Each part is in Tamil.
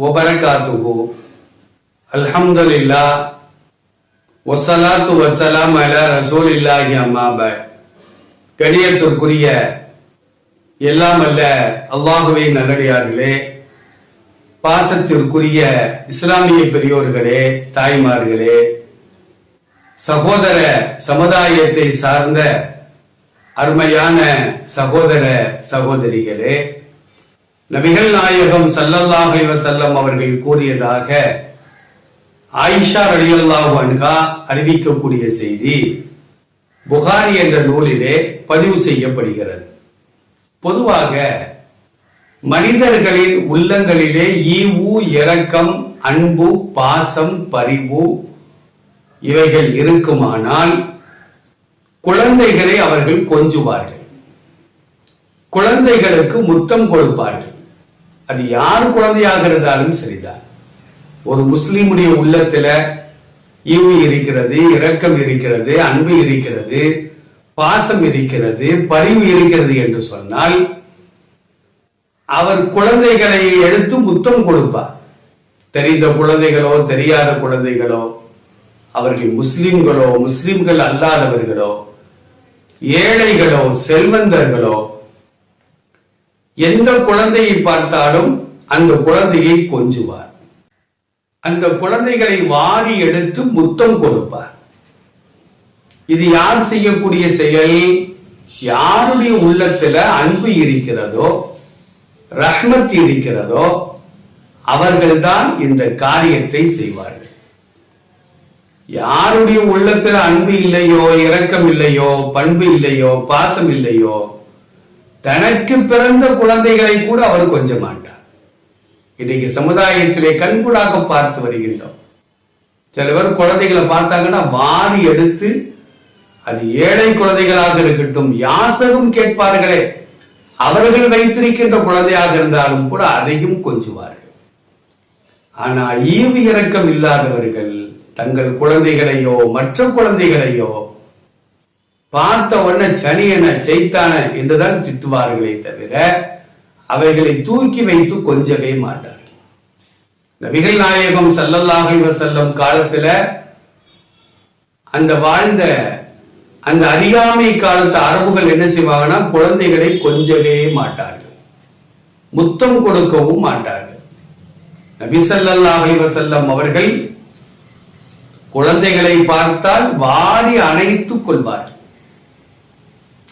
வபரகாத்துஹு. அல்ஹம்துலில்லாஹ் வஸ்ஸலாத்து வஸ்ஸலாம் அலா ரசூலில்லாஹி அம்மா பஅத். கணியத்திற்குரிய எல்லாம் அல்ல அல்லாஹுவின் நல்லடியார்களே, பாசத்திற்குரிய இஸ்லாமிய பெரியோர்களே, தாய்மார்களே, சகோதர சமுதாயத்தை சார்ந்த அருமையான சகோதர சகோதரிகளே, நபிகள் நாயகம் ஸல்லல்லாஹு அலைஹி வஸல்லம் அவர்கள் கூறியதாக ஆயிஷா ரலியல்லாஹு அன்ஹா அறிவிக்கக்கூடிய செய்தி புகாரி என்ற நூலிலே பதிவு செய்யப்படுகிறது. பொதுவாக மனிதர்களின் உள்ளங்களிலே ஈவு, இரக்கம், அன்பு, பாசம், பரிவு இவைகள் இருக்குமானால் குழந்தைகளை அவர்கள் கொஞ்சுவார்கள், குழந்தைகளுக்கு முத்தம் கொடுப்பார்கள். அது யார் குழந்தையாக இருந்தாலும் சரிதான். ஒரு முஸ்லிமுடைய உள்ளத்துல ஈவு இருக்கிறது, இரக்கம் இருக்கிறது, அன்பு இருக்கிறது, பாசம் இருக்கிறது, பரிவு இருக்கிறது என்று சொன்னால் அவர் குழந்தைகளை எடுத்து முத்தம் கொடுப்பார். தெரிந்த குழந்தைகளோ தெரியாத குழந்தைகளோ, அவர்கள் முஸ்லிம்களோ முஸ்லிம்கள் அல்லாதவர்களோ, ஏழைகளோ செல்வந்தர்களோ, எந்த குழந்தையை பார்த்தாலும் அந்த குழந்தையை கொஞ்சுவார். அந்த குழந்தைகளை வாரி எடுத்து முத்தம் கொடுப்பார். இது யார் செய்யக்கூடிய செயல்? யாருடைய உள்ளத்துல அன்பு இருக்கிறதோ, ரஹ்மத் இருக்கிறதோ, அவர்கள்தான் இந்த காரியத்தை செய்வார்கள். யாருடைய உள்ளத்துல அன்பு இல்லையோ, இரக்கம் இல்லையோ, பண்பு இல்லையோ, பாசம் இல்லையோ, தனக்கு பிறந்த குழந்தைகளை கூட அவர் கொஞ்ச மாட்டார். இன்னைக்கு சமுதாயத்திலே கண்கூடாக பார்த்து வருகின்றோம். சில பேர் குழந்தைகளை பார்த்தாங்கன்னா வாரி எடுத்து, அது ஏழை குழந்தைகளாக இருக்கட்டும், யாசகம் கேட்பார்களே, அவர்கள் வைத்திருக்கின்ற குழந்தையாக இருந்தாலும் கூட அதையும் கொஞ்சுவார்கள். ஆனா ஈவு இரக்கம் இல்லாதவர்கள் தங்கள் குழந்தைகளையோ மற்ற குழந்தைகளையோ பார்த்த உடனே சனியன செய்தான என்றுதான் திட்டுவார்களே தவிர அவைகளை தூக்கி வைத்து கொஞ்சவே மாட்டார்கள். நபிகள் நாயகம் ஸல்லல்லாஹு அலைஹி வஸல்லம் காலத்துல அந்த வாழ்ந்த அந்த அறியாமை காலத்து அரபுகள் என்ன செய்வாங்கன்னா, குழந்தைகளை கொஞ்சவே மாட்டார்கள், முத்தம் கொடுக்கவும் மாட்டார்கள். நபி ஸல்லல்லாஹு அலைஹி வஸல்லம் அவர்கள் குழந்தைகளை பார்த்தால் வாரி அணைத்துக் கொள்வார்கள்.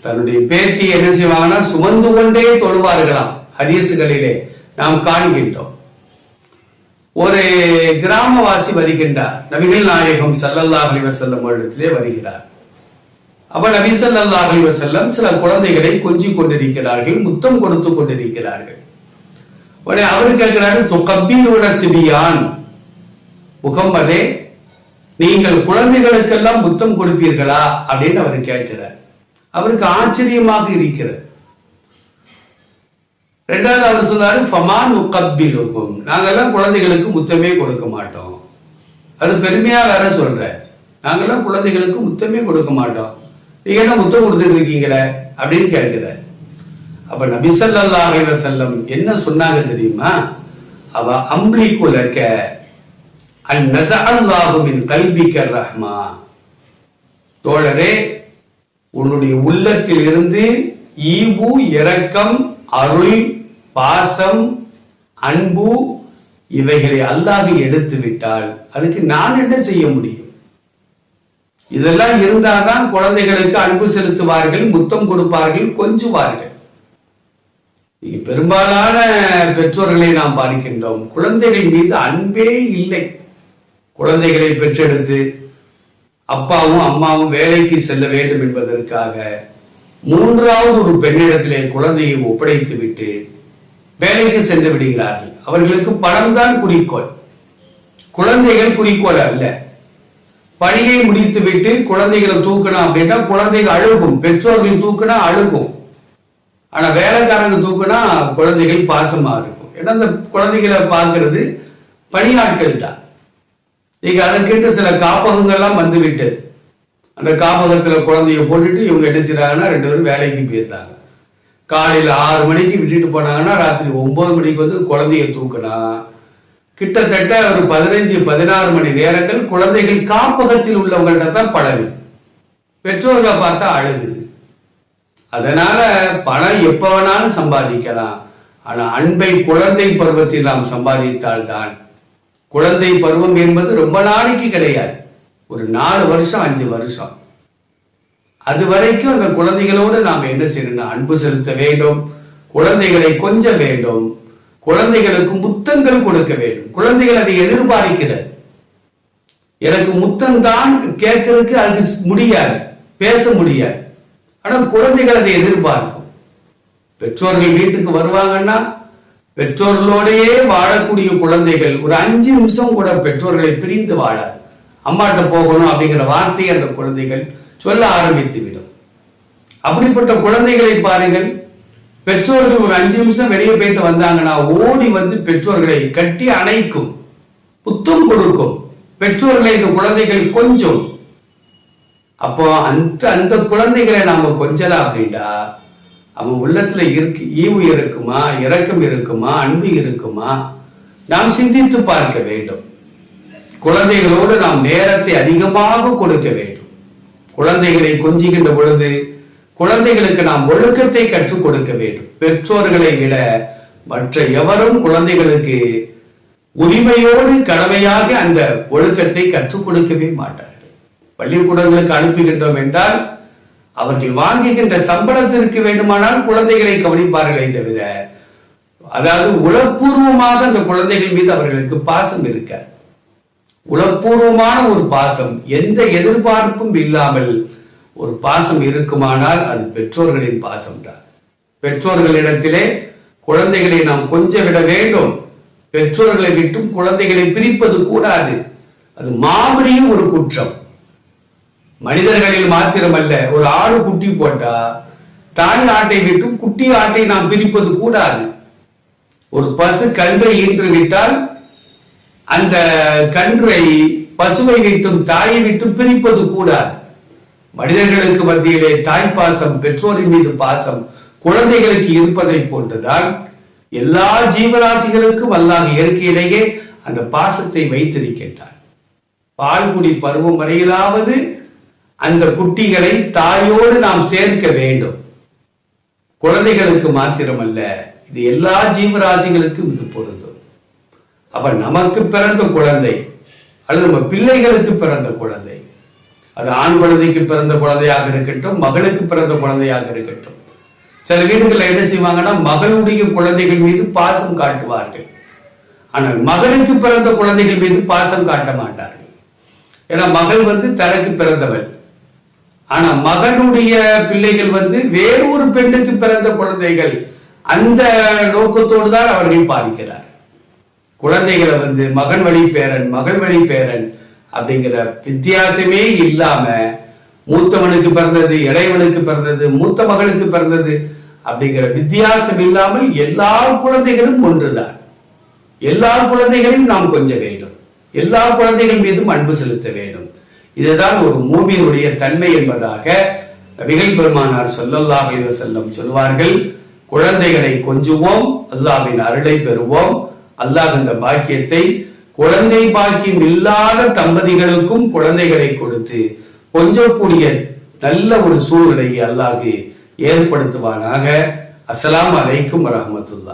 தன்னுடைய பேத்தி என்ன செய்வாங்கன்னா, சுமந்து கொண்டே தொழுவார்களாம். ஹதீசுகளிலே நாம் காண்கின்றோம். ஒரு கிராமவாசி வருகின்றார், நபிகள் நாயகம் ஸல்லல்லாஹு அலைஹி வஸல்லம் இடத்திலே வருகிறார். அப்ப நபி ஸல்லல்லாஹு அலைஹி வஸல்லம் சில குழந்தைகளை கொஞ்சிக் கொண்டிருக்கிறார்கள், முத்தம் கொடுத்து கொண்டிருக்கிறார்கள். உடனே அவர் கேட்கிறாரு, துகப்பீலுன சிபியான், முகம்மதே, நீங்கள் குழந்தைகளுக்கெல்லாம் முத்தம் கொடுப்பீர்களா அப்படின்னு அவர் கேட்கிறார். அவருக்கு ஆச்சரியமாக இருக்கிறது. இரண்டாவது அவர் சொன்னாரு, ஃபமான் உகப்பிலுகும், நாங்கெல்லாம் குழந்தைகளுக்கு முத்தமே கொடுக்க மாட்டோம். அது பெருமையா வேற சொல்ற, நாங்கெல்லாம் குழந்தைகளுக்கு முத்தமே கொடுக்க மாட்டோம், நீங்க என்ன முத்தம் கொடுத்துட்டு இருக்கீங்களே அப்படின்னு கேட்கிறார். அப்ப நபி ஸல்லல்லாஹு அலைஹி வஸல்லம் என்ன சொன்னாங்க தெரியுமா? அவ அம்லிகுலக அன் நஸஅல்லாஹு மின் கல்பிக ரஹ்மா, தோழரே, உன்னுடைய உள்ளத்தில் இருந்து ஈவு, இரக்கம், அருள், பாசம், அன்பு இவைகளை அல்லாஹ் எடுத்து விட்டால் அதுக்கு நான் என்ன செய்ய முடியும்? இதெல்லாம் இருந்தால்தான் குழந்தைகளுக்கு அன்பு செலுத்துவார்கள், முத்தம் கொடுப்பார்கள், கொஞ்சுவார்கள். பெரும்பாலான பெற்றோர்களை நாம் பார்க்கின்றோம், குழந்தைகள் மீது அன்பே இல்லை. குழந்தைகளை பெற்றெடுத்து அப்பாவும் அம்மாவும் வேலைக்கு செல்ல வேண்டும் என்பதற்காக மூன்றாவது ஒரு பெண்ணிடத்திலே குழந்தையை ஒப்படைத்து விட்டு வேலைக்கு சென்று விடுகிறார்கள். அவர்களுக்கு பணம் தான் குறிக்கோள், குழந்தைகள் குறிக்கோள் அல்ல. பணியை முடித்து விட்டு குழந்தைகளை தூக்கணும் அப்படின்னா குழந்தைகள் அழுகும், பெற்றோர்கள் தூக்கினா அழுகும். ஆனா வேலைக்காரங்க தூக்கினா குழந்தைகள் பாசமா இருக்கும். ஏன்னா அந்த குழந்தைகளை பார்க்கிறது பணியாட்கள் தான். நீங்க அதற்கென்று சில காப்பகங்கள்லாம் வந்து விட்டது. அந்த காப்பகத்துல குழந்தைய போட்டுட்டு இவங்க என்ன செய்யறாங்கன்னா, ரெண்டு பேரும் வேலைக்கு போயிருந்தாங்க. காலையில 6 மணிக்கு விட்டுட்டு போனாங்கன்னா ராத்திரி 9 மணிக்கு வந்து குழந்தைய தூக்கினா கிட்டத்தட்ட ஒரு 15-16 மணி நேரங்கள் குழந்தைகள் காப்பகத்தில் உள்ளவங்கள்ட்ட தான் பழகுது. பெற்றோர்களை பார்த்தா அழுகுது. அதனால பணம் எப்ப வேணாலும் சம்பாதிக்கலாம். ஆனா அன்பை குழந்தை பருவத்தில் நாம் சம்பாதித்தால்தான். குழந்தை பருவம் என்பது ரொம்ப நாளைக்கு கிடையாது, ஒரு 4 வருஷம் 5 வருஷம். அது வரைக்கும் அந்த குழந்தைகளோடு நாம் என்ன செய்யணும், அன்பு செலுத்த வேண்டும், குழந்தைகளை கொஞ்ச வேண்டும், குழந்தைகளுக்கு முத்தங்கள் கொடுக்க வேண்டும். குழந்தைகள் அதை எதிர்பார்க்கிறது. எனக்கு முத்தம் தான் கேட்கறதுக்கு அது முடியாது, பேச முடியாது. ஆனால் குழந்தைகள் அதை எதிர்பார்க்கும். பெற்றோர்கள் வீட்டுக்கு வருவாங்கன்னா பெற்றோர்களோடையே வாழக்கூடிய குழந்தைகள் ஒரு 5 நிமிஷம் கூட பெற்றோர்களை பிரிந்து வாழாது. அம்மாட்ட போகணும் அப்படிங்கிற வார்த்தையை அந்த குழந்தைகள் சொல்ல ஆரம்பித்து விடும். அப்படிப்பட்ட குழந்தைகளை பாருங்கள், பெற்றோர்கள் ஒரு 5 நிமிஷம் வெளியே போயிட்டு வந்தாங்கன்னா ஓடி வந்து பெற்றோர்களை கட்டி அணைக்கும், புத்தம் கொடுக்கும். பெற்றோர்களை இந்த குழந்தைகள் கொஞ்சம். அப்போ அந்த குழந்தைகளை நாம கொஞ்சலாம் அப்படின்னா அவன் உள்ளத்துல ஈவு இருக்குமா, இரக்கம் இருக்குமா, அன்பு இருக்குமா, நாம் சிந்தித்து பார்க்க வேண்டும். குழந்தைகளோடு நாம் நேரத்தை அதிகமாக கொடுக்க வேண்டும். குழந்தைகளை கொஞ்சுகின்ற பொழுது குழந்தைகளுக்கு நாம் ஒழுக்கத்தை கற்றுக் கொடுக்க வேண்டும். பெற்றோர்களை விட மற்ற எவரும் குழந்தைகளுக்கு உரிமையோடு கடமையாக அந்த ஒழுக்கத்தை கற்றுக் கொடுக்கவே மாட்டார்கள். பள்ளிக்கூடங்களுக்கு அனுப்புகின்றோம் என்றால் அவர்கள் வாங்குகின்ற சம்பளத்திற்கு வேண்டுமானால் குழந்தைகளை கவனிப்பார்களே தவிர, அதாவது உளப்பூர்வமாக அந்த குழந்தைகள் மீது அவர்களுக்கு பாசம் இருக்க, உளப்பூர்வமான ஒரு பாசம், எந்த எதிர்பார்ப்பும் இல்லாமல் ஒரு பாசம் இருக்குமானால் அது பெற்றோர்களின் பாசம் தான். பெற்றோர்களிடத்திலே குழந்தைகளை நாம் கொஞ்சம் விட வேண்டும். பெற்றோர்களை விட்டும் குழந்தைகளை பிரிப்பது கூடாது. அது மாபெரும் ஒரு குற்றம். மனிதர்களில் மாத்திரமல்ல, ஒரு ஆடு குட்டி போட்டா தாய் ஆட்டை விட்டும் குட்டி ஆட்டை நாம் பிரிப்பது கூடாது. ஒரு பசு கன்றை ஈன்று விட்டால் அந்த கன்றை பசுவை விட்டும் தாயை விட்டும் பிரிப்பது கூடாது. மனிதர்களுக்கு மத்தியிலே தாய் பாசம், பெற்றோரின் மீது பாசம் குழந்தைகளுக்கு இருப்பதை போன்றுதான் எல்லா ஜீவராசிகளுக்கும் அல்லாஹ் இயற்கையிலேயே அந்த பாசத்தை வைத்திருக்கின்றார். பால்குடி பருவம் வரையிலாவது அந்த குட்டிகளை தாயோடு நாம் சேர்க்க வேண்டும். குழந்தைகளுக்கு மாத்திரமல்ல, இது எல்லா ஜீவராசிகளுக்கும் இது பொருந்தும். அப்ப நமக்கு பிறந்த குழந்தை அல்லது நம்ம பிள்ளைகளுக்கு பிறந்த குழந்தை, அது ஆண் குழந்தைக்கு பிறந்த குழந்தையாக இருக்கட்டும், மகளுக்கு பிறந்த குழந்தையாக இருக்கட்டும். சில வீடுகளில் என்ன செய்வாங்கன்னா மகளுடைய குழந்தைகள் மீது பாசம் காட்டுவார்கள், ஆனால் மகனுக்கு பிறந்த குழந்தைகள் மீது பாசம் காட்ட மாட்டார்கள். ஏன்னா மகள் தனக்கு பிறந்தவள், ஆனா மகனுடைய பிள்ளைகள் வேறு ஒரு பெண்ணுக்கு பிறந்த குழந்தைகள். அந்த நோக்கத்தோடு தான் அவர்கள் பாதிக்கிறார். குழந்தைகளை மகன் வழி பேரன், மகள் வழி பேரன் அப்படிங்கிற வித்தியாசமே இல்லாம மூத்தவனுக்கு பிறந்தது, இளையவனுக்கு பிறந்தது, மூத்த மகனுக்கு பிறந்தது அப்படிங்கிற வித்தியாசம் இல்லாமல் எல்லா குழந்தைகளும் ஒன்றுதான். எல்லா குழந்தைகளையும் நாம் கொஞ்ச வேண்டும், எல்லா குழந்தைகள் மீதும் அன்பு செலுத்த வேண்டும். இதுதான் ஒரு மூமினுடைய தன்மை என்பதாக நபிகள் பெருமானார் ஸல்லல்லாஹு அலைஹி வஸல்லம் சொல்வார்கள். குழந்தைகளை கொஞ்சுவோம், அல்லாஹ்வின் அருளை பெறுவோம். அல்லாஹ் இந்த பாக்கியத்தை குழந்தை பாக்கியம் இல்லாத தம்பதிகளுக்கும் குழந்தைகளை கொடுத்து கொஞ்சக்கூடிய நல்ல ஒரு சூழ்நிலையை அல்லாஹ் ஏற்படுத்துவானாக. அஸ்ஸலாமு அலைக்கும் வரஹ்மத்துல்லாஹ்.